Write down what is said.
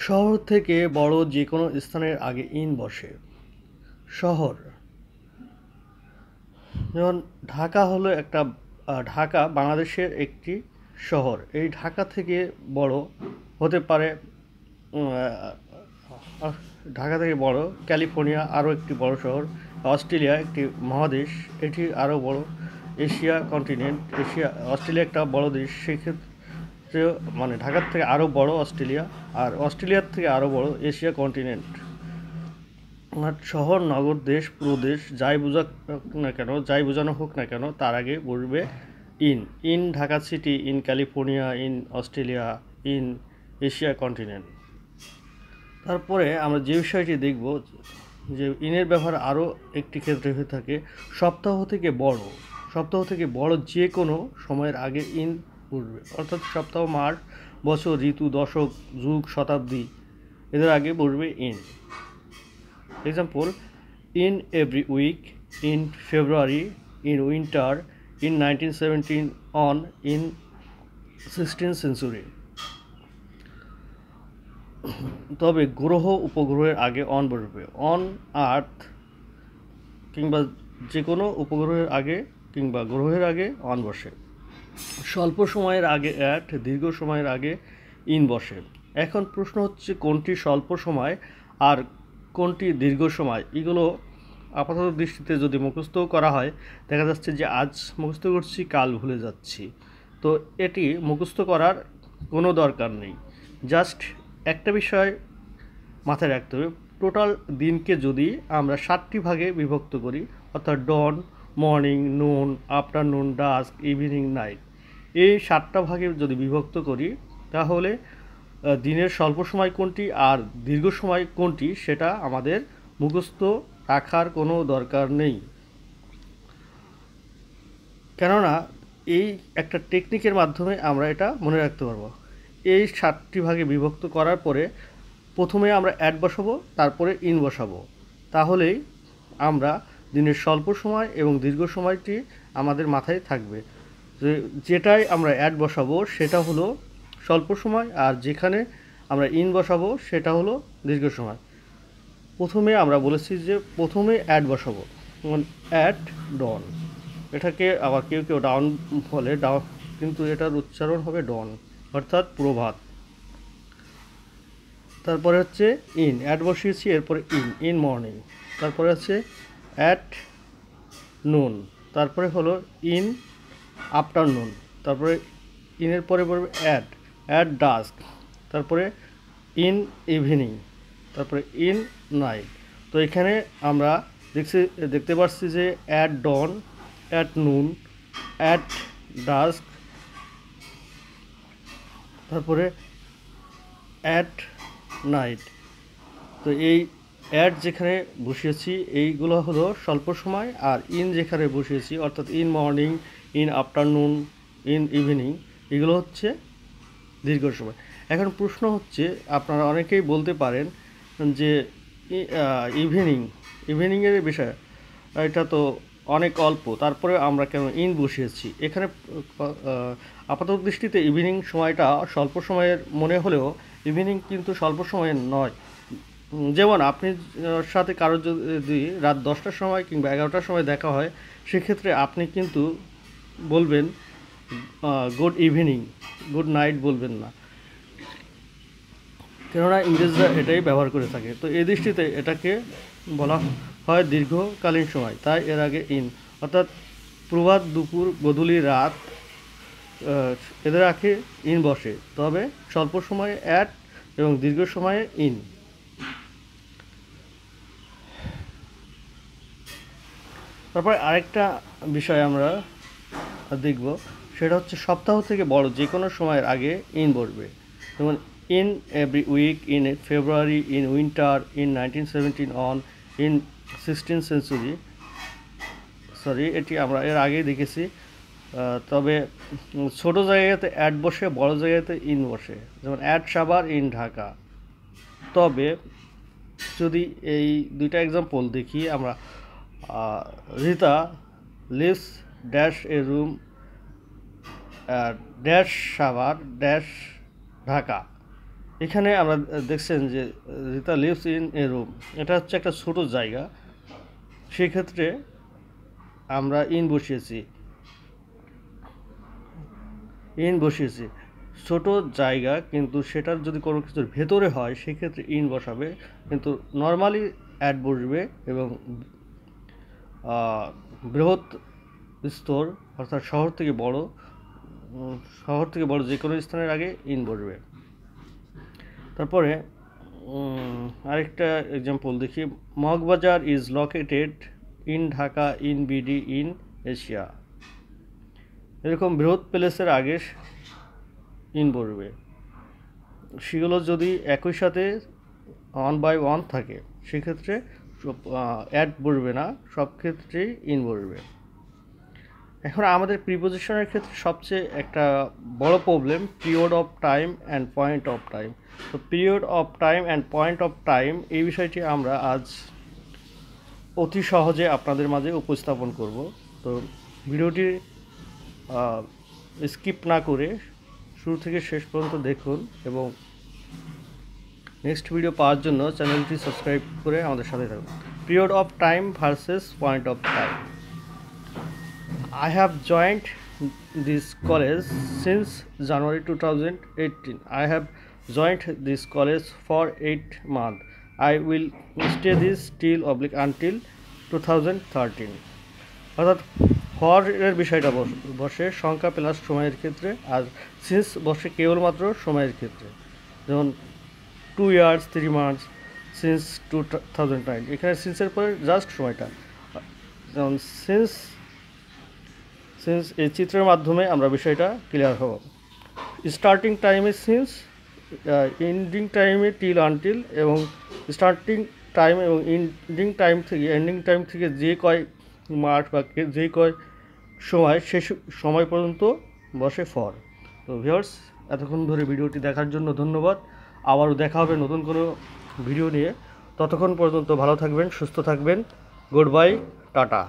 শহর থেকে বড় যে কোনো স্থানের আগে ইন বসে। শহর যেমন ঢাকা হলো একটা ঢাকা বাংলাদেশের একটি শহর। এই ঢাকা থেকে বড় হতে পারে ঢাকা থেকে বড় ক্যালিফোর্নিয়া, আরও একটি বড় শহর। অস্ট্রেলিয়া একটি মহাদেশ, এটি আরও বড়। এশিয়া কন্টিনেন্ট, অস্ট্রেলিয়া একটা বড় দেশ, সেক্ষেত্রে মানে ঢাকার থেকে আরও বড় অস্ট্রেলিয়া, আর অস্ট্রেলিয়ার থেকে আরও বড় এশিয়া কন্টিনেন্ট। আর শহর, নগর, দেশ, প্রদেশ যাই বোঝাক না কেন, যাই বোঝানো হোক না কেন, তার আগে বসবে in Dhaka city, in California, in Australia, in Asia continent. তারপরে আমরা যে বিষয়টি দেখব যে ইনের ব্যবহার আরও একটি ক্ষেত্রে হয়ে থাকে সপ্তাহ থেকে বড় যে কোনো সময়ের আগে ইন বসবে, অর্থাৎ সপ্তাহ, মাস, বছর, ঋতু, দশক, যুগ, শতাব্দী এদের আগে বসবে in. Example: in every week, in February, in winter, in 1917, on, in 16th century। তবে গ্রহ উপগ্রহের আগে অন বসবে। অন আর্থ কিংবা যে কোনো উপগ্রহের আগে কিংবা গ্রহের আগে অন বসে। স্বল্প সময়ের আগে অ্যাট, দীর্ঘ সময়ের আগে ইন বসে। এখন প্রশ্ন হচ্ছে কোনটি স্বল্প সময় আর কোনটি দীর্ঘ সময়। এগুলো আপাতত দৃষ্টিতে যদি মুখস্থ করা হয়, দেখা যাচ্ছে যে আজ মুখস্থ করছি, কাল ভুলে যাচ্ছি। তো এটি মুখস্থ করার কোনো দরকার নেই। জাস্ট একটা বিষয় মাথায় রাখতে হবে, টোটাল দিনকে যদি আমরা 7টি ভাগে বিভক্ত করি, অর্থাৎ ডন, মর্নিং, নুন, আফটারনুন, ডাস্ক, ইভিনিং, নাইট, এই 7টা ভাগে যদি বিভক্ত করি, তাহলে দিনের স্বল্প সময় কোনটি আর দীর্ঘ সময় কোনটি সেটা আমাদের মুখস্থ রাখার কোনো দরকার নেই। কেননা এই একটা টেকনিকের মাধ্যমে আমরা এটা মনে রাখতে পারবো। এই 7টি ভাগে বিভক্ত করার পরে প্রথমে আমরা অ্যাড বসাবো, তারপরে ইন বসাবো, তাহলেই আমরা দিনের স্বল্প সময় এবং দীর্ঘ সময়টি আমাদের মাথায় থাকবে। যেটাই আমরা অ্যাড বসাবো সেটা হলো স্বল্প সময়, আর যেখানে আমরা ইন বসাবো সেটা হলো দীর্ঘ সময়। প্রথমে আমরা বলেছি যে প্রথমে অ্যাড বসাবো, যেমন অ্যাট ডন, এটাকে আবার কেউ কেউ ডাউন বলে, কিন্তু এটার উচ্চারণ হবে ডন, অর্থাৎ প্রভাত। তারপরে হচ্ছে ইন, অ্যাড বসিয়েছি, এরপরে ইন মর্নিং। তারপরে হচ্ছে অ্যাট নুন, তারপরে হলো ইন আফটারনুন, তারপরে ইনের পরে পড়বে অ্যাট ডাস্ক, তারপরে ইন ইভিনিং, তারপরে ইন নাইট। তো এখানে আমরা দেখতে পাচ্ছি যে at dawn, at noon, at dusk, তারপরে অ্যাট নাইট। তো এই অ্যাট যেখানে বসিয়েছি এইগুলো হলো স্বল্প সময়, আর ইন যেখানে বসিয়েছি অর্থাৎ in morning, in afternoon, in evening, এগুলো হচ্ছে দীর্ঘ সময়। এখন প্রশ্ন হচ্ছে, আপনারা অনেকেই বলতে পারেন যে ইভিনিংয়ের বিষয় এটা তো অনেক অল্প, তারপরে আমরা কেন ইন বসিয়েছি। এখানে আপাতত দৃষ্টিতে ইভিনিং সময়টা স্বল্প সময়ের মনে হলেও ইভিনিং কিন্তু স্বল্প সময়ের নয়। যেমন আপনি সাথে কারোর যদি রাত 10টার সময় কিংবা 11টার সময় দেখা হয়, সেক্ষেত্রে আপনি কিন্তু বলবেন গুড ইভিনিং, গুড নাইট বলবেন না, কেননা ইংরেজরা এটাই ব্যবহার করে থাকে। তো এই দৃষ্টিতে এটাকে বলা হয় দীর্ঘকালীন সময়, তাই এর আগে ইন, অর্থাৎ প্রভাত, দুপুর, গোধূলি, রাত এদের আগে ইন বসে, তবে স্বল্প সময়ে অ্যাট এবং দীর্ঘ সময়ে ইন। তারপরে আরেকটা বিষয় আমরা দেখব, সেটা হচ্ছে সপ্তাহ থেকে বড় যে কোনো সময়ের আগে ইন বসবে। যেমন in every week, in February, in winter, in 1917, on, in 16th century। Sorry, এটি আমরা এর আগেই দেখেছি। তবে ছোট জায়গাতে অ্যাড বসে, বড় জায়গাতে ইন বসে, যেমন অ্যাড সাভার, ইন ঢাকা। তবে যদি এই দুইটা এক্সাম্পল দেখি আমরা, Rita lives dash a room dash Savar dash Dhaka, এখানে আমরা দেখছেন যে Rita lives in a room, এটা হচ্ছে একটা ছোট জায়গা, সেক্ষেত্রে আমরা ইন বসিয়েছি ছোট জায়গা, কিন্তু সেটার যদি কোনো কিছুর ভেতরে হয় সেক্ষেত্রে ইন বসাবে, কিন্তু নর্মালি অ্যাড বসবে এবং বৃহৎ স্তর অর্থাৎ শহর থেকে বড় যে কোনো স্থানের আগে ইন বসবে। তারপরে আরেকটা এক্সাম্পল দেখি, Moghbazar is located in Dhaka in BD in Asia. এরকম বৃহৎ প্লেসের আগে ইন বসবে। সেগুলো যদি একই সাথে 1 by 1 থাকে সেক্ষেত্রে অ্যাড বসবে না, সব ক্ষেত্রেই ইন বসবে। এখন আমাদের প্রিপোজিশনের ক্ষেত্রে সবচেয়ে একটা বড় problem period of time and point of time. তো period of time and point of time এই বিষয়টি আমরা আজ অতি সহজে আপনাদের মাঝে উপস্থাপন করব। তো ভিডিওটি স্কিপ না করে শুরু থেকে শেষ পর্যন্ত দেখুন এবং নেক্সট ভিডিও পাওয়ার জন্য চ্যানেলটি সাবস্ক্রাইব করে আমাদের সাথে থাকুন। Period of time versus point of time. I have joined this college since January 2018. I have joined this college for 8 months. I will stay this until 2013. অর্থাৎ ফর এর বিষয়টা বসে সংখ্যা প্লাস সময়ের ক্ষেত্রে, আর সিন্স বসে কেবলমাত্র সময়ের ক্ষেত্রে, যেমন 2 years 3 months সিন্স 2009। এখানে সিন্সের পরে জাস্ট সময়টা, যেমন সিন্স এই চিত্রের মাধ্যমে আমরা বিষয়টা ক্লিয়ার হব। স্টার্টিং টাইমে সিন্স, এন্ডিং টাইমে টিল আনটিল, এবং স্টার্টিং টাইম এবং এন্ডিং টাইম থেকে যে কয় মাস বা যে কয় সময় সে সময় পর্যন্ত বসে ফর। তো ভিউয়ার্স, এতক্ষণ ধরে ভিডিওটি দেখার জন্য ধন্যবাদ। আবারও দেখা হবে নতুন কোনো ভিডিও নিয়ে। ততক্ষণ পর্যন্ত ভালো থাকবেন, সুস্থ থাকবেন। Good bye, tata.